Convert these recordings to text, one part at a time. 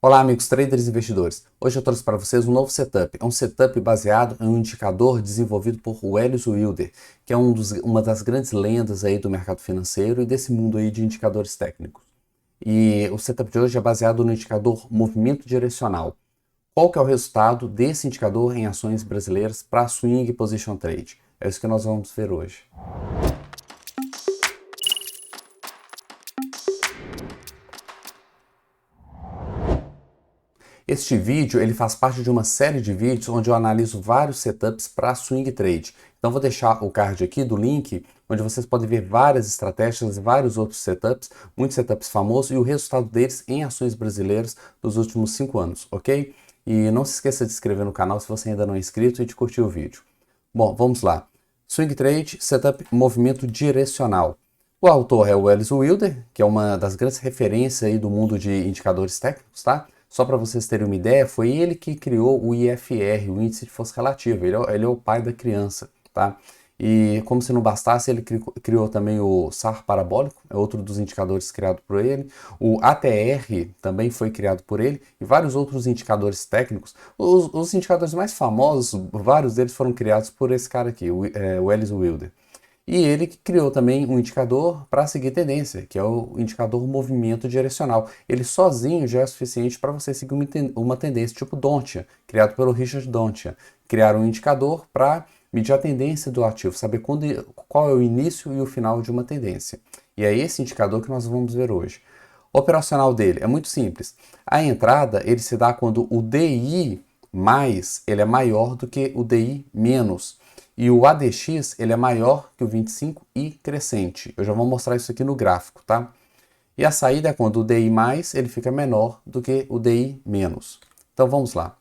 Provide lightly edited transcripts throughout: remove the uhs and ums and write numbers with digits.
Olá, amigos traders e investidores. Hoje eu trouxe para vocês um novo setup. É um setup baseado em um indicador desenvolvido por Welles Wilder, que é uma das grandes lendas aí do mercado financeiro e desse mundo aí de indicadores técnicos. E o setup de hoje é baseado no indicador movimento direcional. Qual que é o resultado desse indicador em ações brasileiras para swing position trade? É isso que nós vamos ver hoje. Este vídeo ele faz parte de uma série de vídeos onde eu analiso vários setups para swing trade. Então vou deixar o card aqui do link, onde vocês podem ver várias estratégias, vários outros setups, muitos setups famosos e o resultado deles em ações brasileiras dos últimos 5 anos, ok? E não se esqueça de se inscrever no canal se você ainda não é inscrito e de curtir o vídeo. Bom, vamos lá. Swing trade, setup movimento direcional. O autor é o Welles Wilder, que é uma das grandes referências aí do mundo de indicadores técnicos, tá? Só para vocês terem uma ideia, foi ele que criou o IFR, o Índice de Força Relativa. Ele é o pai da criança, tá? E como se não bastasse, ele criou também o SAR parabólico, é outro dos indicadores criado por ele. O ATR também foi criado por ele e vários outros indicadores técnicos. Os indicadores mais famosos, vários deles foram criados por esse cara aqui, o Welles Wilder. E ele criou também um indicador para seguir tendência, que é o indicador movimento direcional. Ele sozinho já é suficiente para você seguir uma tendência, tipo Dontia, criado pelo Richard Dontia. Criaram um indicador para medir a tendência do ativo, saber qual é o início e o final de uma tendência. E é esse indicador que nós vamos ver hoje. O operacional dele é muito simples. A entrada ele se dá quando o DI mais ele é maior do que o DI menos. E o ADX ele é maior que o 25 e crescente. Eu já vou mostrar isso aqui no gráfico, tá? E a saída é quando o DI mais ele fica menor do que o DI menos. Então vamos lá.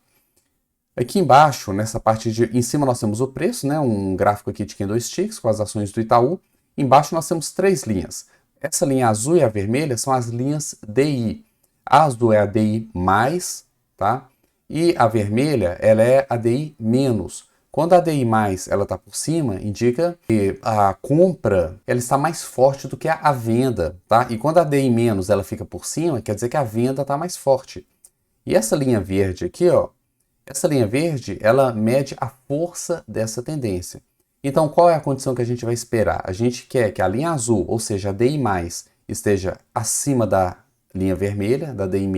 Aqui embaixo, nessa parte em cima nós temos o preço, né? Um gráfico aqui de candlesticks com as ações do Itaú. Embaixo nós temos 3 linhas. Essa linha azul e a vermelha são as linhas DI. A azul é a DI mais, tá? E a vermelha ela é a DI menos. Quando a DI+, ela está por cima, indica que a compra ela está mais forte do que a venda, tá? E quando a DI- ela fica por cima, quer dizer que a venda está mais forte. E essa linha verde aqui, ó, essa linha verde, ela mede a força dessa tendência. Então, qual é a condição que a gente vai esperar? A gente quer que a linha azul, ou seja, a DI+, esteja acima da linha vermelha, da DI-,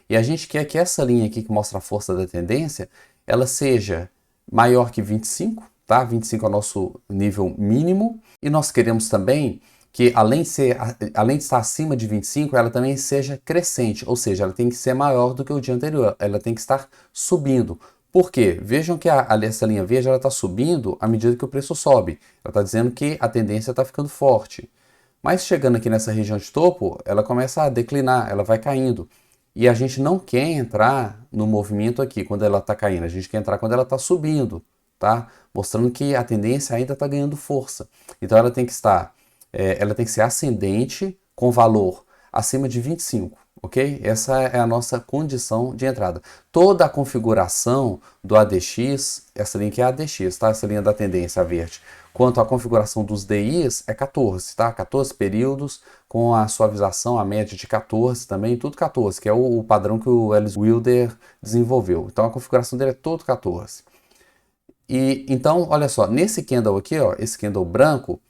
e a gente quer que essa linha aqui que mostra a força da tendência, ela seja maior que 25, tá? 25 é o nosso nível mínimo. E nós queremos também que, além de estar acima de 25, ela também seja crescente, ou seja, ela tem que ser maior do que o dia anterior, ela tem que estar subindo. Por quê? Vejam que essa linha verde está subindo à medida que o preço sobe. Ela está dizendo que a tendência está ficando forte. Mas chegando aqui nessa região de topo, ela começa a declinar, ela vai caindo. E a gente não quer entrar no movimento aqui quando ela está caindo, a gente quer entrar quando ela está subindo, tá? Mostrando que a tendência ainda está ganhando força. Então ela tem que ela tem que ser ascendente com valor acima de 25, ok? Essa é a nossa condição de entrada. Toda a configuração do ADX, essa linha aqui é a ADX, tá? Essa linha da tendência, a verde. Quanto à configuração dos DIs, é 14, tá? 14 períodos, com a suavização, a média de 14 também, tudo 14, que é o padrão que o Welles Wilder desenvolveu. Então a configuração dele é todo 14. E então, olha só, nesse candle aqui, ó, esse candle branco,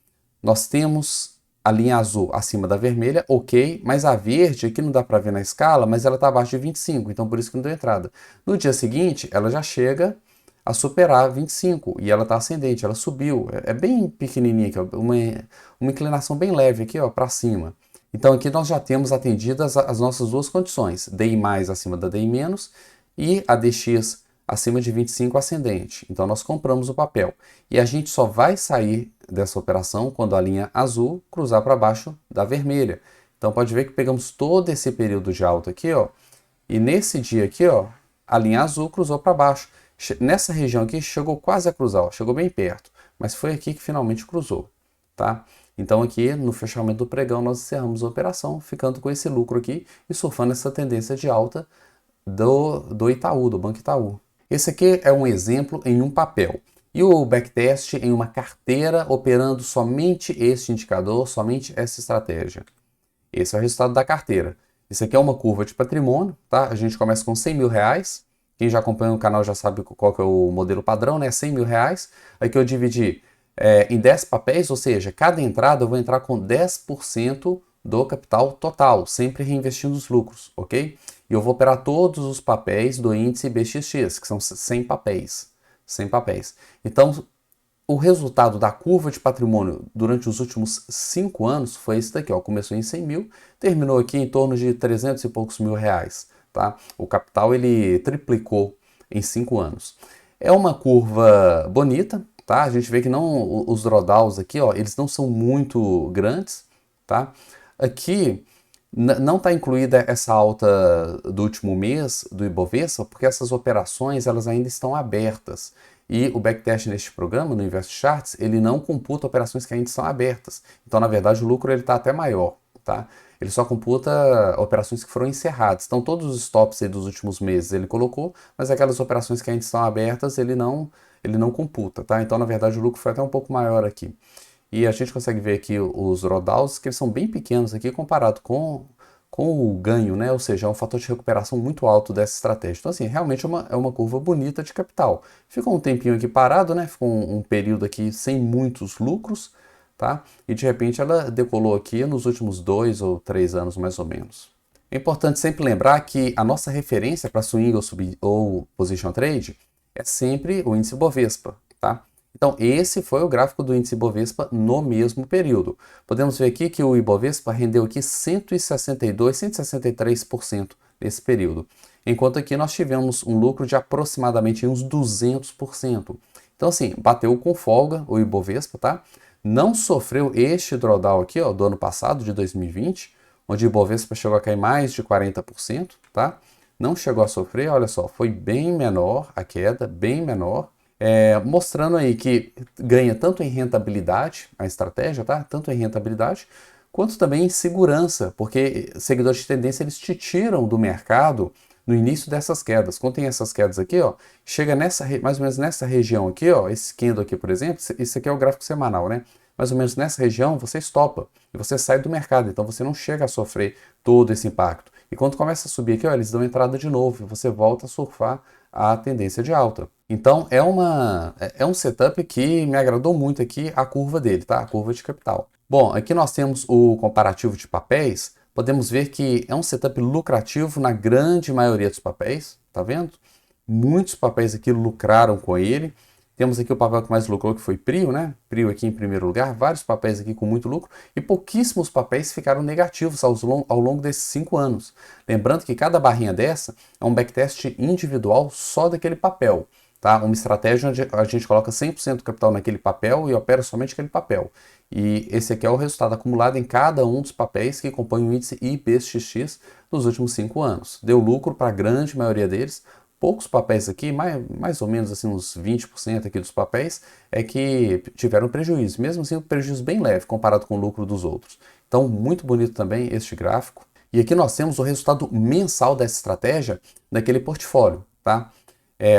nós temos a linha azul acima da vermelha, ok, mas a verde aqui não dá para ver na escala, mas ela está abaixo de 25, então por isso que não deu entrada. No dia seguinte, ela já chega a superar 25 e ela está ascendente, ela subiu, é bem pequenininha aqui, ó, uma inclinação bem leve aqui, ó, para cima. Então aqui nós já temos atendidas as nossas duas condições, DI+ acima da DI- e a DX acima de 25 ascendente. Então nós compramos o papel e a gente só vai sair dessa operação quando a linha azul cruzar para baixo da vermelha. Então pode ver que pegamos todo esse período de alta aqui, ó, e nesse dia aqui, ó, a linha azul cruzou para baixo. Nessa região aqui chegou quase a cruzar, ó, chegou bem perto, mas foi aqui que finalmente cruzou, tá? Então aqui no fechamento do pregão nós encerramos a operação, ficando com esse lucro aqui e surfando essa tendência de alta do Itaú, do Banco Itaú. Esse aqui é um exemplo em um papel. E o backtest em uma carteira operando somente este indicador, somente essa estratégia. Esse é o resultado da carteira. Isso aqui é uma curva de patrimônio, tá? A gente começa com 100 mil reais. Quem já acompanha o canal já sabe qual que é o modelo padrão, né? 100 mil reais. Aqui eu dividi em 10 papéis, ou seja, cada entrada eu vou entrar com 10% do capital total, sempre reinvestindo os lucros, ok? E eu vou operar todos os papéis do índice BXX, que são 100 papéis. 100 papéis. Então, o resultado da curva de patrimônio durante os últimos 5 anos foi esse daqui, ó. Começou em 100 mil, terminou aqui em torno de 300 e poucos mil reais, tá? O capital ele triplicou em 5 anos. É uma curva bonita, tá? A gente vê que não os drawdowns aqui, ó, eles não são muito grandes, tá? Aqui não está incluída essa alta do último mês do Ibovespa, porque essas operações elas ainda estão abertas. E o backtest neste programa, no Invest Charts, ele não computa operações que ainda estão abertas. Então, na verdade, o lucro está até maior, tá? Ele só computa operações que foram encerradas. Então, todos os stops aí dos últimos meses ele colocou, mas aquelas operações que ainda estão abertas ele não computa, tá? Então, na verdade, o lucro foi até um pouco maior aqui. E a gente consegue ver aqui os drawdowns, que eles são bem pequenos aqui comparado com o ganho, né? Ou seja, é um fator de recuperação muito alto dessa estratégia. Então, assim, realmente é uma curva bonita de capital. Ficou um tempinho aqui parado, né? Ficou um período aqui sem muitos lucros, tá? E de repente ela decolou aqui nos últimos 2 ou 3 anos, mais ou menos. É importante sempre lembrar que a nossa referência para swing ou position trade é sempre o índice Bovespa, tá? Então, esse foi o gráfico do índice Ibovespa no mesmo período. Podemos ver aqui que o Ibovespa rendeu aqui 162, 163% nesse período. Enquanto aqui nós tivemos um lucro de aproximadamente uns 200%. Então, assim, bateu com folga o Ibovespa, tá? Não sofreu este drawdown aqui, ó, do ano passado, de 2020, onde o Ibovespa chegou a cair mais de 40%, tá? Não chegou a sofrer, olha só, foi bem menor a queda, bem menor. Mostrando aí que ganha tanto em rentabilidade, a estratégia, tá? Tanto em rentabilidade, quanto também em segurança, porque seguidores de tendência eles te tiram do mercado no início dessas quedas. Quando tem essas quedas aqui, ó, chega mais ou menos nessa região aqui, ó, esse candle aqui, por exemplo, isso aqui é o gráfico semanal, né? Mais ou menos nessa região você estopa e você sai do mercado, então você não chega a sofrer todo esse impacto. E quando começa a subir aqui, ó, eles dão entrada de novo e você volta a surfar a tendência de alta. Então é um setup que me agradou muito aqui a curva dele, tá? A curva de capital. Bom, aqui nós temos o comparativo de papéis. Podemos ver que é um setup lucrativo na grande maioria dos papéis, tá vendo? Muitos papéis aqui lucraram com ele. Temos aqui o papel que mais lucrou, que foi Prio, né? Prio aqui em primeiro lugar, vários papéis aqui com muito lucro, e pouquíssimos papéis ficaram negativos ao longo desses 5 anos. Lembrando que cada barrinha dessa é um backtest individual só daquele papel, tá? Uma estratégia onde a gente coloca 100% do capital naquele papel e opera somente aquele papel. E esse aqui é o resultado acumulado em cada um dos papéis que compõem o índice IBXX nos últimos 5 anos. Deu lucro para a grande maioria deles. Poucos papéis aqui, mais ou menos assim uns 20% aqui dos papéis, é que tiveram prejuízo. Mesmo assim, um prejuízo bem leve comparado com o lucro dos outros. Então, muito bonito também este gráfico. E aqui nós temos o resultado mensal dessa estratégia naquele portfólio, tá?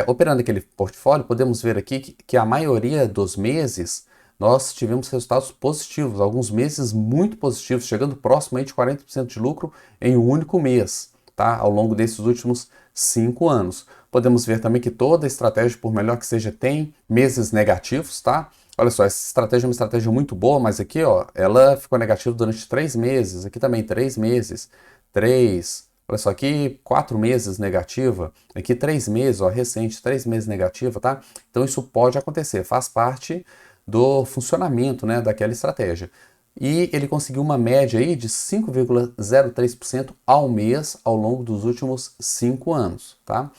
Operando aquele portfólio, podemos ver aqui que a maioria dos meses nós tivemos resultados positivos, alguns meses muito positivos, chegando próximo aí de 40% de lucro em um único mês, tá? Ao longo desses últimos 5 anos. Podemos ver também que toda estratégia, por melhor que seja, tem meses negativos, tá? Olha só, essa estratégia é uma estratégia muito boa, mas aqui, ó, ela ficou negativa durante 3 meses, aqui também 3 meses, 3, olha só, aqui 4 meses negativa, aqui 3 meses, ó, recente, 3 meses negativa, tá? Então isso pode acontecer, faz parte do funcionamento, né, daquela estratégia. E ele conseguiu uma média aí de 5,03% ao mês ao longo dos últimos 5 anos, tá?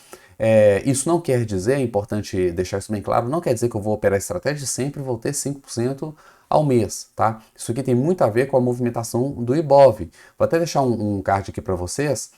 Isso não quer dizer, é importante deixar isso bem claro, não quer dizer que eu vou operar estratégia e sempre vou ter 5% ao mês, tá? Isso aqui tem muito a ver com a movimentação do Ibov. Vou até deixar um card aqui para vocês,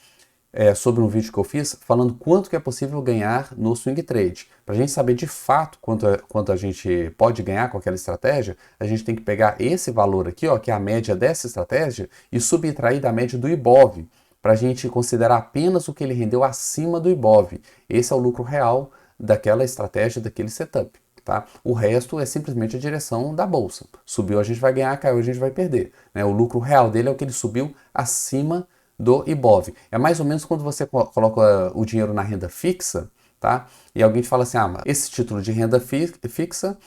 sobre um vídeo que eu fiz, falando quanto que é possível ganhar no swing trade. Para a gente saber de fato quanto a gente pode ganhar com aquela estratégia, a gente tem que pegar esse valor aqui, ó, que é a média dessa estratégia, e subtrair da média do Ibov, para a gente considerar apenas o que ele rendeu acima do Ibov. Esse é o lucro real daquela estratégia, daquele setup. Tá? O resto é simplesmente a direção da bolsa. Subiu, a gente vai ganhar, caiu, a gente vai perder. Né? O lucro real dele é o que ele subiu acima do Ibov. É mais ou menos quando você coloca o dinheiro na renda fixa, tá? E alguém te fala assim, ah, mas esse título de renda fixa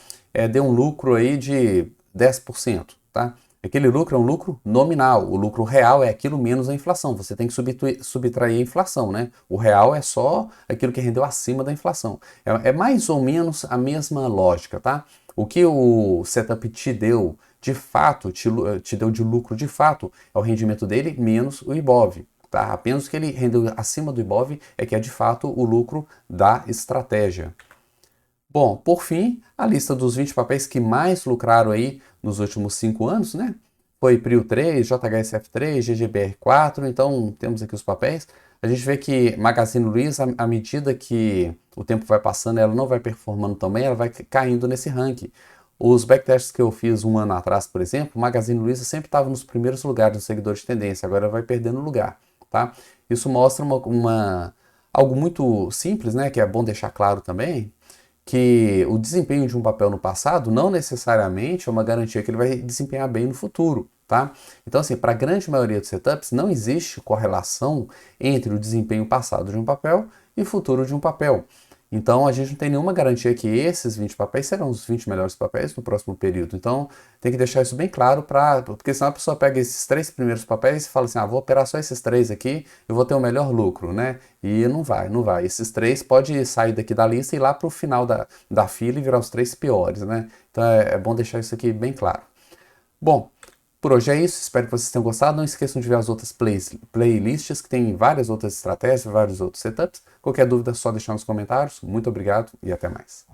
deu um lucro aí de 10%, tá? Aquele lucro é um lucro nominal, o lucro real é aquilo menos a inflação. Você tem que subtrair a inflação, né? O real é só aquilo que rendeu acima da inflação. É mais ou menos a mesma lógica, tá? O que o setup te deu de fato, te deu de lucro de fato, é o rendimento dele menos o Ibov. Tá? Apenas o que ele rendeu acima do Ibov é que é de fato o lucro da estratégia. Bom, por fim, a lista dos 20 papéis que mais lucraram aí nos últimos 5 anos, né? Foi PRIO 3, JHSF 3, GGBR 4, então temos aqui os papéis. A gente vê que Magazine Luiza, à medida que o tempo vai passando, ela não vai performando também, ela vai caindo nesse ranking. Os backtests que eu fiz um ano atrás, por exemplo, Magazine Luiza sempre estava nos primeiros lugares dos seguidores de tendência, agora ela vai perdendo lugar, tá? Isso mostra algo muito simples, né? Que é bom deixar claro também, que o desempenho de um papel no passado não necessariamente é uma garantia que ele vai desempenhar bem no futuro, tá? Então, assim, para a grande maioria dos setups, não existe correlação entre o desempenho passado de um papel e o futuro de um papel. Então, a gente não tem nenhuma garantia que esses 20 papéis serão os 20 melhores papéis no próximo período. Então, tem que deixar isso bem claro, porque senão a pessoa pega esses 3 primeiros papéis e fala assim, ah, vou operar só esses 3 aqui, eu vou ter o melhor lucro, né? E não vai, não vai. Esses 3 pode sair daqui da lista e ir lá para o final da fila e virar os 3 piores, né? Então, é bom deixar isso aqui bem claro. Bom, por hoje é isso, espero que vocês tenham gostado. Não esqueçam de ver as outras playlists que tem várias outras estratégias, vários outros setups. Qualquer dúvida é só deixar nos comentários. Muito obrigado e até mais.